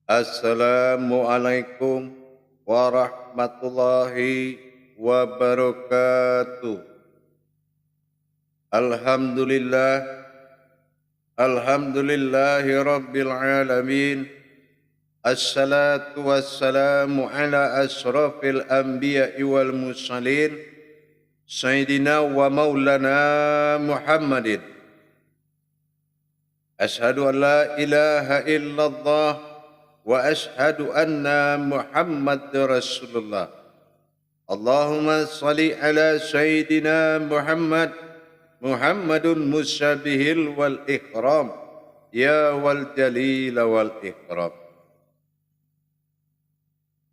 Assalamualaikum warahmatullahi wabarakatuh. Alhamdulillah, alhamdulillahi rabbil alamin. Assalatu wassalamu ala asrafil anbiya'i wal mursalin, Sayyidina wa maulana Muhammadin. Ashhadu an la ilaha illallah wa ashhadu anna Muhammad Rasulullah. Allahumma salli ala Sayyidina Muhammad, Muhammadun musyabihil wal ikram, ya wal jalil wal ikram.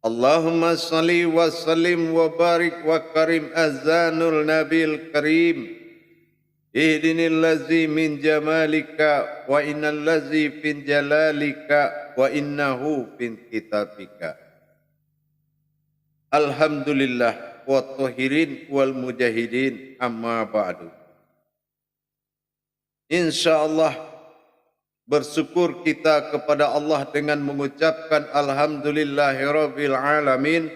Allahumma salli wa sallim wa barik wa karim azanul nabil karim. Ihdinil ladzi min jamalika wa innal ladzi fin jalalika wa innahu fin kitabika. Alhamdulillah wa tahirin wal mujahidin amma ba'du. Insyaallah bersyukur kita kepada Allah dengan mengucapkan alhamdulillahirabbil alamin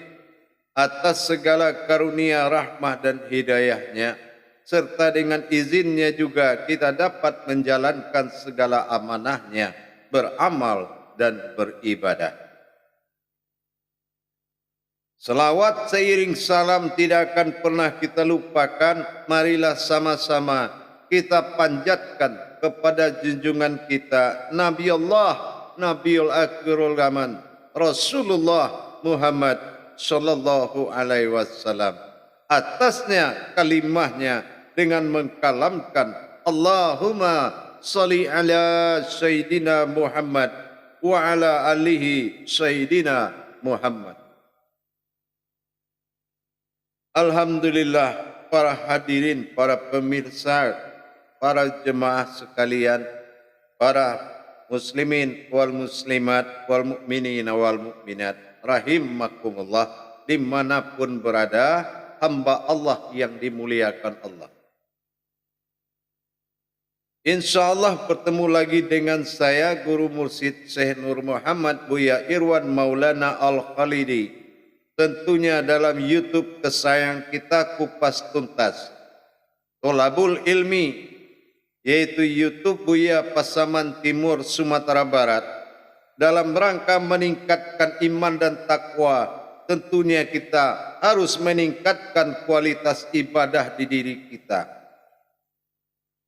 atas segala karunia, rahmah dan hidayahnya, serta dengan izinnya juga kita dapat menjalankan segala amanahnya, beramal dan beribadah. Selawat seiring salam tidak akan pernah kita lupakan. Marilah sama-sama kita panjatkan kepada junjungan kita Nabi Allah, Nabiul Akhirul Zaman, Rasulullah Muhammad sallallahu alaihi wasallam. Atasnya kalimahnya dengan mengkalamkan Allahumma salli ala Sayyidina Muhammad wa ala alihi Sayyidina Muhammad. Alhamdulillah, para hadirin, para pemirsa, para jemaah sekalian, para muslimin wal muslimat wal mu'minin wal mu'minat rahimakumullah, dimanapun berada hamba Allah yang dimuliakan Allah. InsyaAllah bertemu lagi dengan saya Guru Mursyid Syekh Nur Muhammad Buya Irwan Maulana Al-Khalidi, tentunya dalam YouTube kesayangan kita Kupas Tuntas Tolabul Ilmi, yaitu YouTube Buya Pasaman Timur Sumatera Barat. Dalam rangka meningkatkan iman dan takwa, tentunya kita harus meningkatkan kualitas ibadah di diri kita.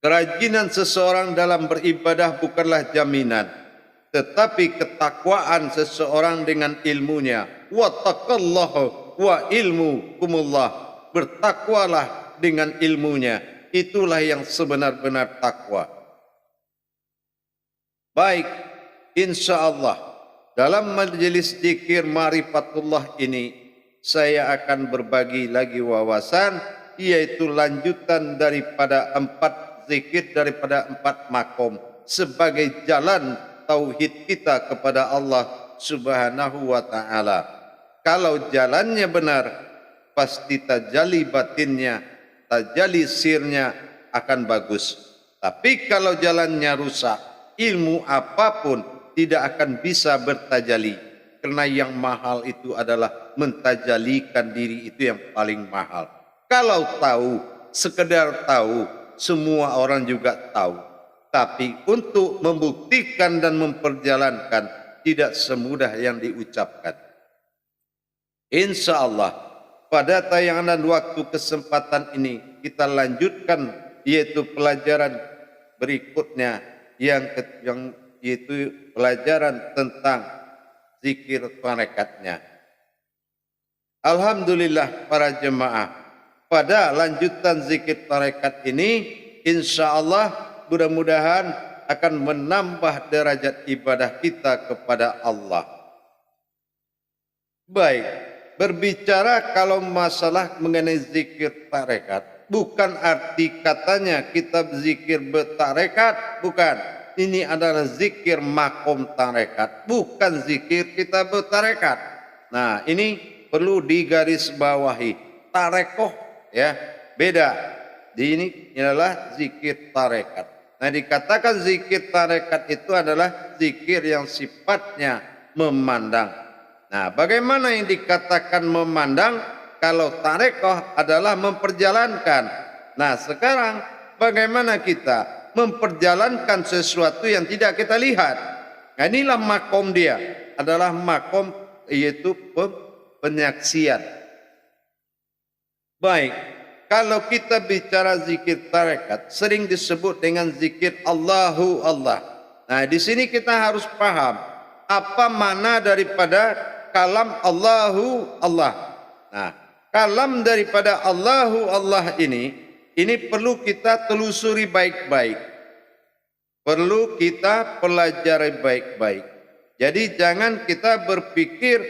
Kerajinan seseorang dalam beribadah bukanlah jaminan, tetapi ketakwaan seseorang dengan ilmunya. Wattaqallahu wa ilmukumullah, bertakwalah dengan ilmunya, itulah yang sebenar-benar takwa. Baik, insyaallah dalam majelis zikir Ma'rifatullah ini saya akan berbagi lagi wawasan, yaitu lanjutan daripada 4 zikir, daripada 4 makom sebagai jalan tauhid kita kepada Allah Subhanahu wa taala. Kalau jalannya benar, pasti tajalli batinnya, tajalli sirnya akan bagus. Tapi kalau jalannya rusak, ilmu apapun tidak akan bisa bertajalli. Karena yang mahal itu adalah mentajalikan diri, itu yang paling mahal. Kalau tahu, sekedar tahu, semua orang juga tahu. Tapi untuk membuktikan dan memperjalankan tidak semudah yang diucapkan. Insyaallah pada tayangan dan waktu kesempatan ini kita lanjutkan, yaitu pelajaran berikutnya yang yaitu pelajaran tentang zikir tarekatnya. Alhamdulillah para jemaah, pada lanjutan zikir tarekat ini insyaallah mudah-mudahan akan menambah derajat ibadah kita kepada Allah. Baik, berbicara kalau masalah mengenai zikir tarekat, bukan arti katanya kita zikir bertarekat, bukan. Ini adalah zikir makom tarekat, bukan zikir kita bertarekat. Nah, ini perlu digarisbawahi. Tarekoh ya, beda. Ini adalah zikir tarekat. Nah, dikatakan zikir tarekat itu adalah zikir yang sifatnya memandang. Nah, bagaimana yang dikatakan memandang kalau tarekoh adalah memperjalankan? Nah, sekarang bagaimana kita memperjalankan sesuatu yang tidak kita lihat? Nah, inilah makom dia, adalah makom yaitu penyaksian. Baik, kalau kita bicara zikir tarekat, sering disebut dengan zikir Allahu Allah. Nah, di sini kita harus paham apa makna daripada kalam Allahu Allah. Nah, kalam daripada Allahu Allah ini perlu kita telusuri baik-baik. Perlu kita pelajari baik-baik. Jadi jangan kita berpikir,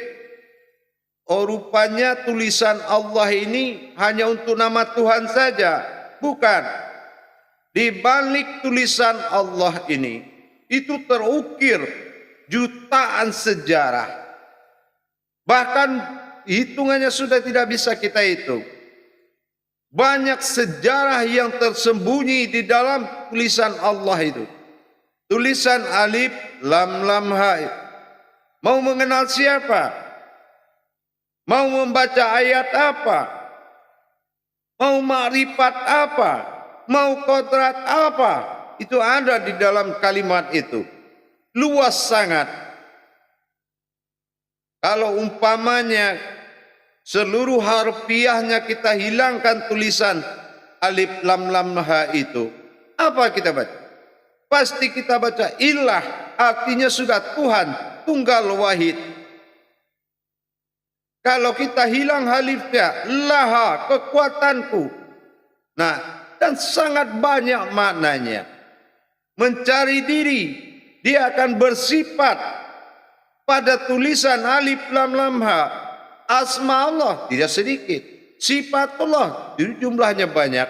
oh rupanya tulisan Allah ini hanya untuk nama Tuhan saja. Bukan. Di balik tulisan Allah ini, itu terukir jutaan sejarah. Bahkan hitungannya sudah tidak bisa kita hitung. Banyak sejarah yang tersembunyi di dalam tulisan Allah itu. Tulisan alif, lam, lam, ha. Mau mengenal siapa? Mau membaca ayat apa? Mau makrifat apa? Mau kodrat apa? Itu ada di dalam kalimat itu. Luas sangat. Kalau umpamanya seluruh harfiahnya kita hilangkan tulisan alif lam lam ha itu, apa kita baca? Pasti kita baca ilah, artinya sudah Tuhan, tunggal wahid. Kalau kita hilang alifnya, laha, kekuatanku. Nah, dan sangat banyak maknanya. Mencari diri, dia akan bersifat pada tulisan alif lam lam ha. Asma Allah tidak sedikit, sifat Allah jumlahnya banyak,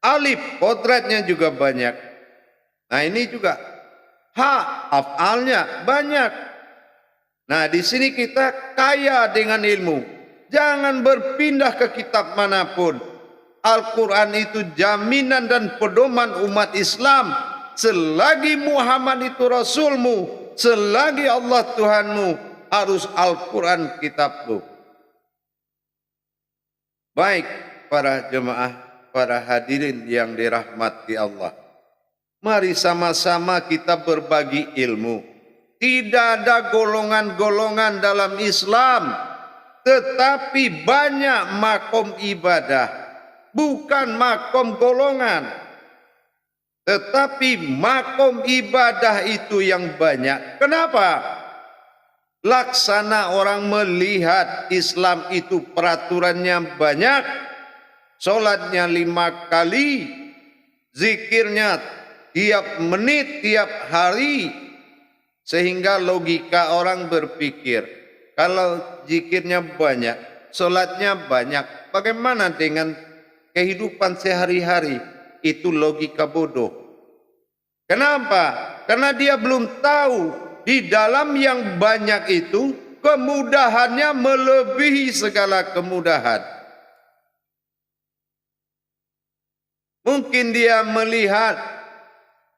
alif kodratnya juga banyak. Nah ini juga ha, afalnya banyak. Nah di sini kita kaya dengan ilmu. Jangan berpindah ke kitab manapun. Al-Quran itu jaminan dan pedoman umat Islam. Selagi Muhammad itu Rasulmu, selagi Allah Tuhanmu, harus Al-Quran kitabmu. Baik para jemaah, para hadirin yang dirahmati Allah. Mari sama-sama kita berbagi ilmu. Tidak ada golongan-golongan dalam Islam, tetapi banyak makom ibadah. Bukan makom golongan, tetapi makom ibadah itu yang banyak. Kenapa? Laksana orang melihat Islam itu peraturannya banyak, sholatnya 5 kali, zikirnya tiap menit, tiap hari, sehingga logika orang berpikir, kalau zikirnya banyak, sholatnya banyak, bagaimana dengan kehidupan sehari-hari? Itu logika bodoh. Kenapa? Karena dia belum tahu di dalam yang banyak itu kemudahannya melebihi segala kemudahan. Mungkin dia melihat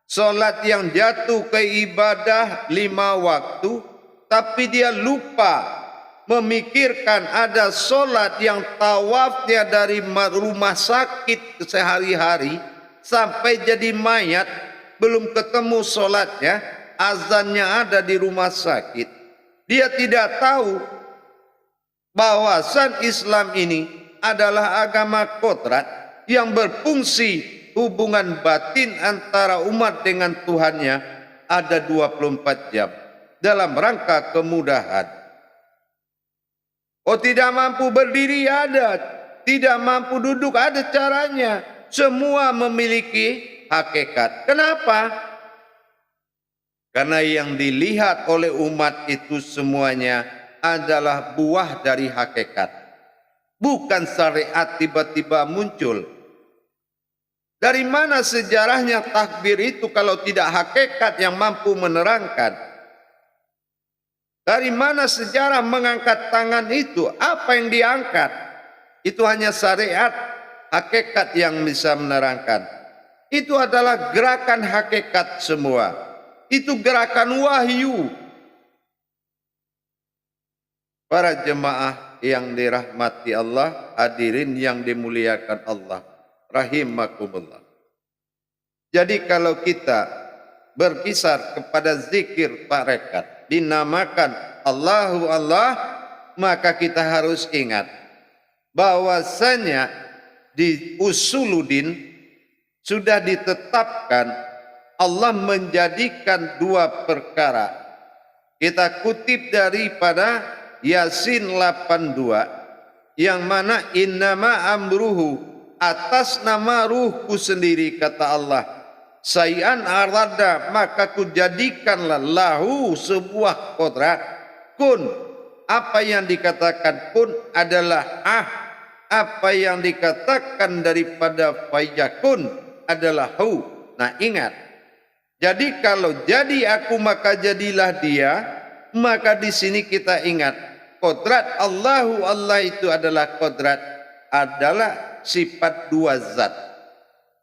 sholat yang jatuh ke ibadah 5 waktu, tapi dia lupa memikirkan ada sholat yang tawafnya dari rumah sakit sehari-hari sampai jadi mayat, belum ketemu sholatnya, azannya ada di rumah sakit. Dia tidak tahu bahwasan Islam ini adalah agama kodrat yang berfungsi hubungan batin antara umat dengan Tuhannya ada 24 jam dalam rangka kemudahan. Oh, tidak mampu berdiri ada, tidak mampu duduk ada caranya. Semua memiliki hakikat. Kenapa? Karena yang dilihat oleh umat itu semuanya adalah buah dari hakikat. Bukan syariat tiba-tiba muncul. Dari mana sejarahnya takbir itu kalau tidak hakikat yang mampu menerangkan? Dari mana sejarah mengangkat tangan itu? Apa yang diangkat? Itu hanya syariat, hakikat yang bisa menerangkan. Itu adalah gerakan hakikat semua. Itu gerakan wahyu. Para jemaah yang dirahmati Allah, hadirin yang dimuliakan Allah, rahimakumullah. Jadi kalau kita berkisar kepada zikir tarekat, dinamakan Allahu Allah, maka kita harus ingat bahwasanya di usuluddin sudah ditetapkan Allah menjadikan dua perkara. Kita kutip daripada Yasin 82 yang mana innama amruhu, atas nama ruhku sendiri kata Allah, sayan arada, maka kujadikanlah lahu sebuah kodrat kun. Apa yang dikatakan kun adalah apa yang dikatakan daripada fayakun adalah hu. Nah ingat, jadi kalau jadi aku maka jadilah dia, maka di sini kita ingat kodrat Allahu Allah itu adalah kodrat, adalah sifat dua zat.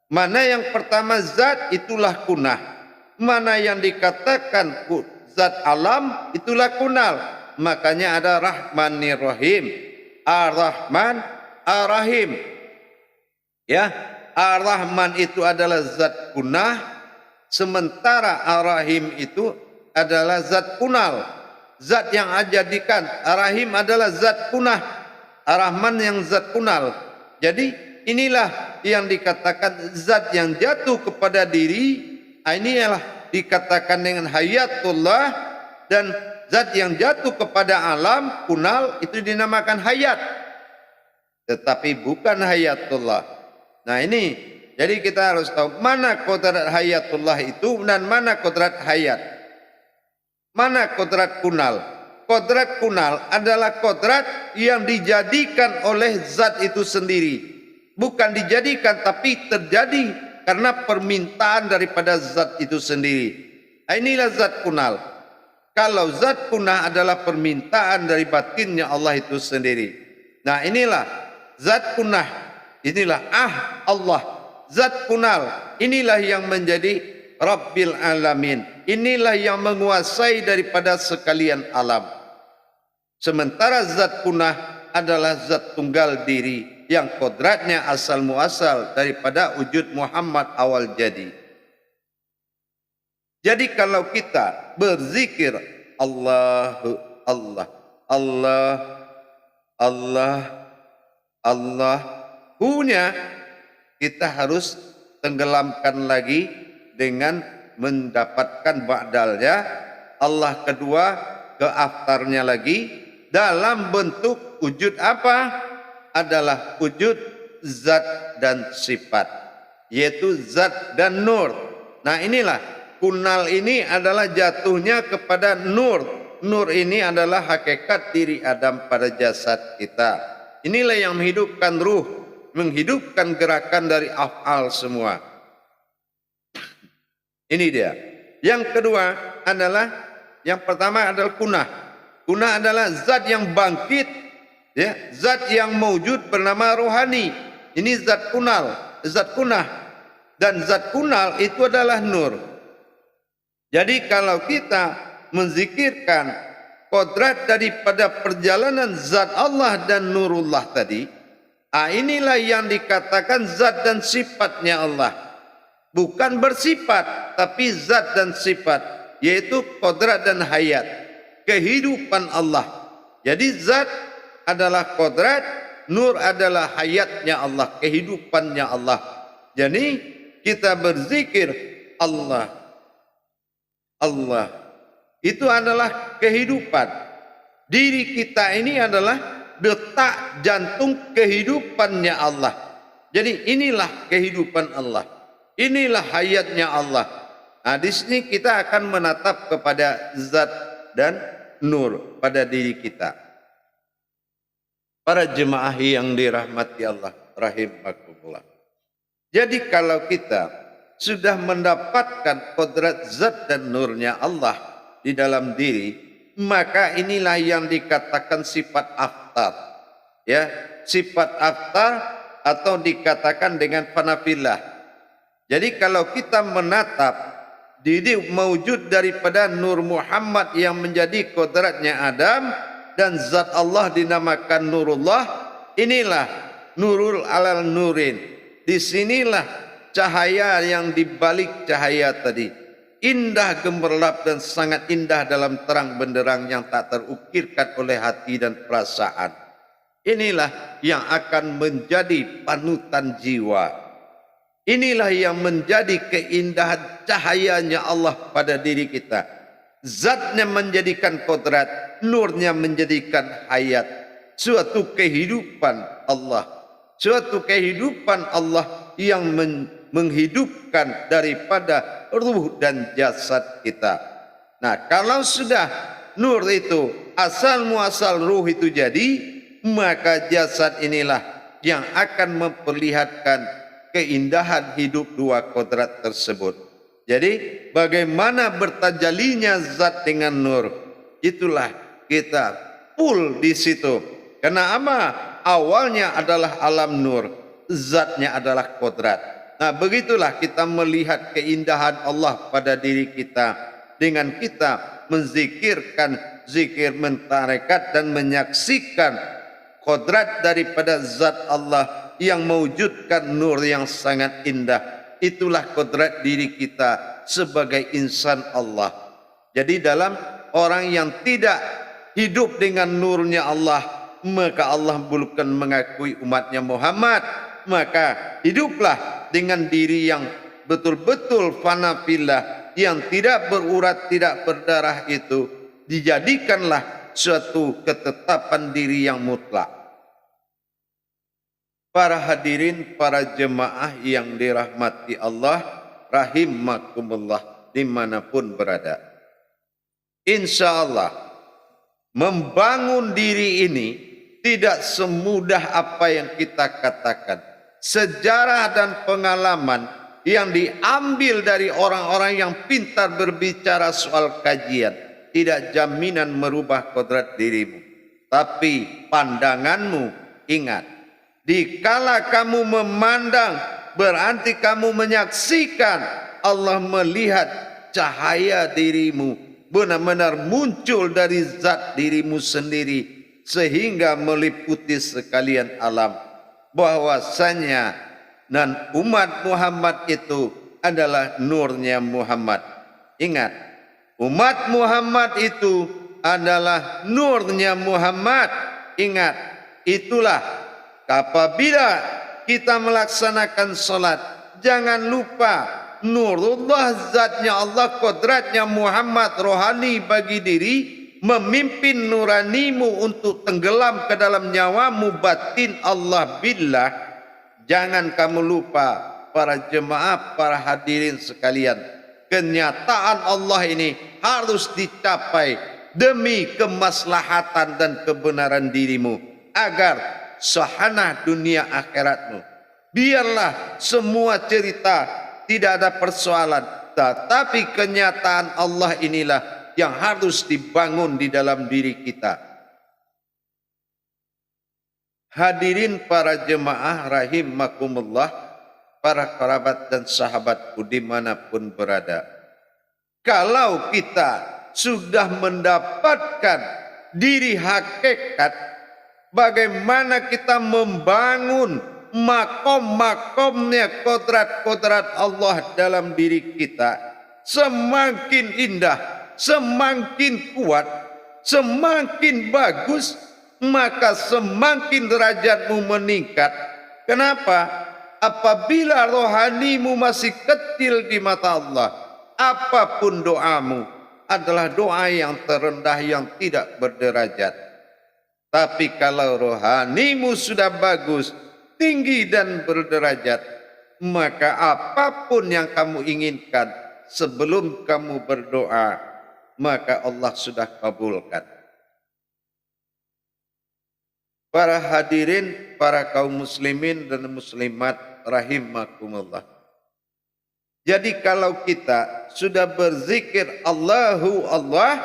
Mana yang pertama zat itulah kunah, mana yang dikatakan zat alam itulah kunal. Makanya ada Rahmanir Rahim, Ar-Rahman, Ar-Rahim. Ya, Ar-Rahman itu adalah zat kunah, sementara Ar-Rahim itu adalah zat kunal. Zat yang ajadikan, Ar-Rahim adalah zat kunah, Ar-Rahman yang zat kunal. Jadi inilah yang dikatakan zat yang jatuh kepada diri, inilah dikatakan dengan hayatullah, dan zat yang jatuh kepada alam kunal itu dinamakan hayat, tetapi bukan hayatullah. Nah ini, jadi kita harus tahu mana kodrat hayatullah itu dan mana kodrat hayat. Mana kodrat kunal? Kodrat kunal adalah kodrat yang dijadikan oleh zat itu sendiri. Bukan dijadikan tapi terjadi karena permintaan daripada zat itu sendiri. Inilah zat kunal. Kalau zat kunah adalah permintaan dari batinnya Allah itu sendiri. Nah inilah zat kunah. Inilah Allah. Zat kunal. Inilah yang menjadi Rabbil Alamin. Inilah yang menguasai daripada sekalian alam. Sementara zat kunah adalah zat tunggal diri yang kodratnya asal muasal daripada wujud Muhammad awal jadi. Jadi kalau kita berzikir Allahu Allah, Allah, Allah, Allah, punya kita harus tenggelamkan lagi dengan mendapatkan ba'dalnya Allah kedua ke aftarnya lagi dalam bentuk wujud apa? Adalah wujud zat dan sifat, yaitu zat dan nur. Nah inilah kunal ini adalah jatuhnya kepada nur. Nur ini adalah hakikat diri Adam pada jasad kita. Inilah yang menghidupkan ruh, menghidupkan gerakan dari af'al semua. Ini dia. Yang kedua adalah, yang pertama adalah kunah. Kunah adalah zat yang bangkit, ya, zat yang mewujud bernama rohani. Ini zat kunal, zat kunah. Dan zat kunal itu adalah nur. Jadi kalau kita menzikirkan kodrat daripada perjalanan zat Allah dan nurullah tadi, inilah yang dikatakan zat dan sifatnya Allah. Bukan bersifat, tapi zat dan sifat, yaitu kodrat dan hayat, kehidupan Allah. Jadi zat adalah kodrat, nur adalah hayatnya Allah, kehidupannya Allah. Jadi kita berzikir Allah, Allah, itu adalah kehidupan. Diri kita ini adalah detak jantung kehidupannya Allah. Jadi inilah kehidupan Allah. Inilah hayatnya Allah. Nah, di sini kita akan menatap kepada zat dan nur pada diri kita. Para jemaah yang dirahmati Allah, rahimakumullah. Jadi kalau kita sudah mendapatkan kodrat zat dan nurnya Allah di dalam diri, maka inilah yang dikatakan sifat aftar. Ya, sifat aftar atau dikatakan dengan fanafillah. Jadi kalau kita menatap diri mewujud daripada Nur Muhammad yang menjadi kodratnya Adam dan zat Allah dinamakan Nurullah, inilah Nurul alal Nurin. Disinilah cahaya yang dibalik cahaya tadi. Indah gemerlap dan sangat indah dalam terang benderang yang tak terukirkan oleh hati dan perasaan. Inilah yang akan menjadi panutan jiwa. Inilah yang menjadi keindahan cahayanya Allah pada diri kita. Zatnya menjadikan kodrat, nurnya menjadikan hayat. Suatu kehidupan Allah. Suatu kehidupan Allah yang menghidupkan daripada ruh dan jasad kita. Nah, kalau sudah nur itu asal muasal ruh itu jadi, maka jasad inilah yang akan memperlihatkan keindahan hidup dua kodrat tersebut. Jadi bagaimana bertajalinya zat dengan nur, itulah kita full di situ. Karena apa? Awalnya adalah alam nur, zatnya adalah kodrat. Nah, begitulah kita melihat keindahan Allah pada diri kita dengan kita menzikirkan zikir mentarekat dan menyaksikan kodrat daripada zat Allah yang mewujudkan nur yang sangat indah. Itulah kodrat diri kita sebagai insan Allah. Jadi dalam orang yang tidak hidup dengan nurnya Allah, maka Allah bukan mengakui umatnya Muhammad. Maka hiduplah dengan diri yang betul-betul fana fillah, yang tidak berurat, tidak berdarah itu, dijadikanlah suatu ketetapan diri yang mutlak. Para hadirin, para jemaah yang dirahmati Allah, rahimakumullah dimanapun berada. Insya Allah membangun diri ini tidak semudah apa yang kita katakan. Sejarah dan pengalaman yang diambil dari orang-orang yang pintar berbicara soal kajian tidak jaminan merubah kodrat dirimu. Tapi pandanganmu, ingat, dikala kamu memandang berarti kamu menyaksikan Allah melihat cahaya dirimu benar-benar muncul dari zat dirimu sendiri sehingga meliputi sekalian alam. Bahwasanya dan umat Muhammad itu adalah nurnya Muhammad. Ingat, umat Muhammad itu adalah nurnya Muhammad. Ingat, itulah apabila kita melaksanakan salat, jangan lupa nurullah, zatnya Allah, kodratnya Muhammad, rohani bagi diri, memimpin nuranimu untuk tenggelam ke dalam nyawamu batin Allah billah. Jangan kamu lupa, para jemaah, para hadirin sekalian, kenyataan Allah ini harus dicapai demi kemaslahatan dan kebenaran dirimu agar sahanah dunia akhiratmu. Biarlah semua cerita tidak ada persoalan, tetapi kenyataan Allah inilah yang harus dibangun di dalam diri kita. Hadirin para jemaah rahimakumullah, para kerabat dan sahabatku dimanapun berada. Kalau kita sudah mendapatkan diri hakikat, bagaimana kita membangun makom-makomnya kodrat-kodrat Allah dalam diri kita, semakin indah, semakin kuat, semakin bagus, maka semakin derajatmu meningkat. Kenapa? Apabila rohanimu masih kecil di mata Allah, apapun doamu adalah doa yang terendah yang tidak berderajat. Tapi kalau rohanimu sudah bagus, tinggi dan berderajat, maka apapun yang kamu inginkan sebelum kamu berdoa, maka Allah sudah kabulkan. Para hadirin, para kaum muslimin dan muslimat rahimakumullah. Jadi kalau kita sudah berzikir Allahu Allah,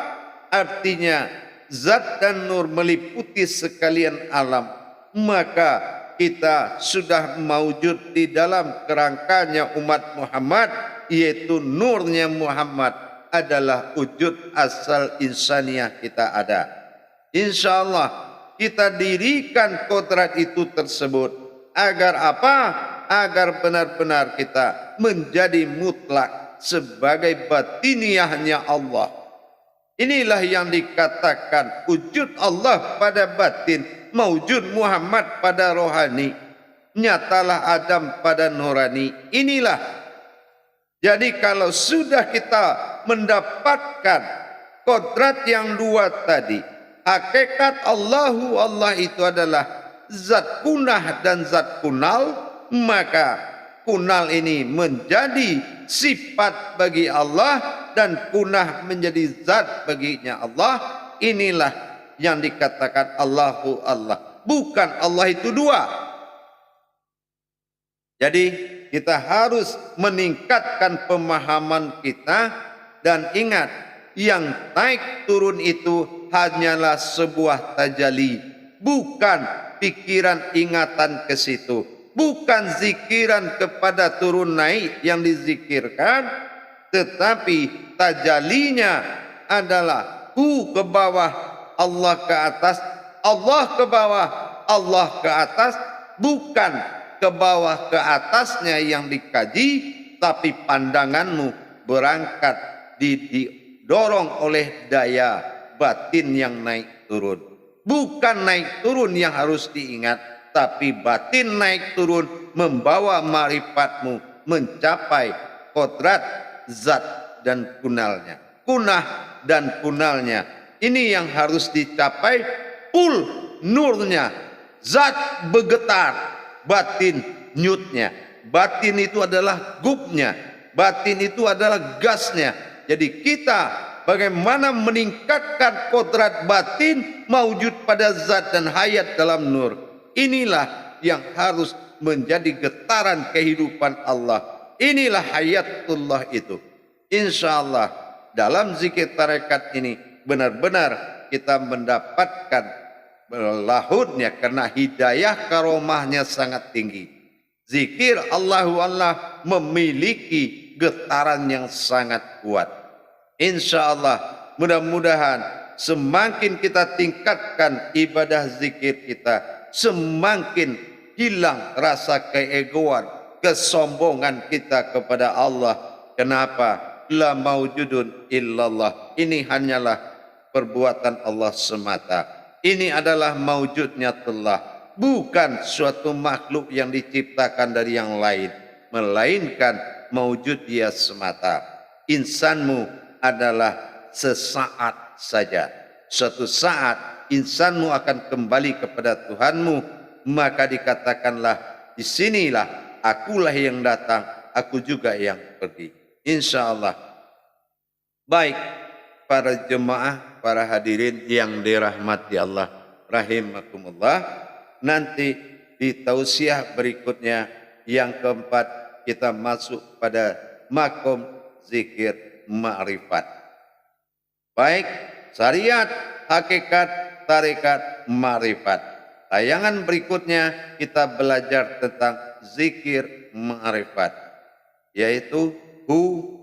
artinya zat dan nur meliputi sekalian alam, maka kita sudah mewujud di dalam kerangkanya umat Muhammad, yaitu nurnya Muhammad adalah wujud asal insaniah kita ada. Insya Allah kita dirikan kodrat itu tersebut. Agar apa? Agar benar-benar kita menjadi mutlak sebagai batiniahnya Allah. Inilah yang dikatakan wujud Allah pada batin, maujud Muhammad pada rohani, nyatalah Adam pada nurani. Inilah. Jadi kalau sudah kita mendapatkan kodrat yang dua tadi, hakikat Allahu Allah itu adalah zat kunah dan zat kunal, maka kunal ini menjadi sifat bagi Allah dan kunah menjadi zat baginya Allah. Inilah yang dikatakan Allahu Allah. Bukan Allah itu dua. Jadi kita harus meningkatkan pemahaman kita dan ingat yang naik turun itu hanyalah sebuah tajalli, bukan pikiran ingatan ke situ, bukan zikiran kepada turun naik yang dizikirkan, tetapi tajallinya adalah ke bawah, Allah ke atas, Allah ke bawah, Allah ke atas, bukan ke bawah ke atasnya yang dikaji, tapi pandanganmu berangkat didorong oleh daya batin yang naik turun. Bukan naik turun yang harus diingat, tapi batin naik turun membawa marifatmu mencapai kodrat zat dan kunalnya. Kunah dan kunalnya. Ini yang harus dicapai, pul nurnya. Zat bergetar, batin nyutnya. Batin itu adalah gubnya. Batin itu adalah gasnya. Jadi kita bagaimana meningkatkan kodrat batin maujud pada zat dan hayat dalam nur. Inilah yang harus menjadi getaran kehidupan Allah. Inilah hayatullah itu. Insya Allah dalam zikir tarekat ini benar-benar kita mendapatkan lahutnya karena hidayah karomahnya sangat tinggi. Zikir Allahu Allah memiliki getaran yang sangat kuat. Insya Allah mudah-mudahan semakin kita tingkatkan ibadah zikir kita, semakin hilang rasa keegoan, kesombongan kita kepada Allah. Kenapa? La maujudun illallah. Ini hanyalah perbuatan Allah semata. Ini adalah maujudnya Allah, bukan suatu makhluk yang diciptakan dari yang lain, melainkan maujud dia semata. Insanmu adalah sesaat saja. Suatu saat insanmu akan kembali kepada Tuhanmu, maka dikatakanlah di sinilah akulah yang datang, aku juga yang pergi. Insya Allah. Baik para jemaah, para hadirin yang dirahmati Allah rahimakumullah. Nanti di tausiah berikutnya yang keempat kita masuk pada makom zikir ma'rifat. Baik, syariat, hakikat, tarekat, ma'rifat. Tayangan berikutnya kita belajar tentang zikir ma'rifat, yaitu hu.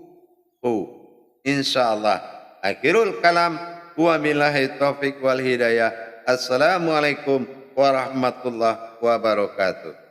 Insyaallah. Akhirul kalam wa billahi taufiq wal hidayah. Assalamualaikum warahmatullahi wabarakatuh.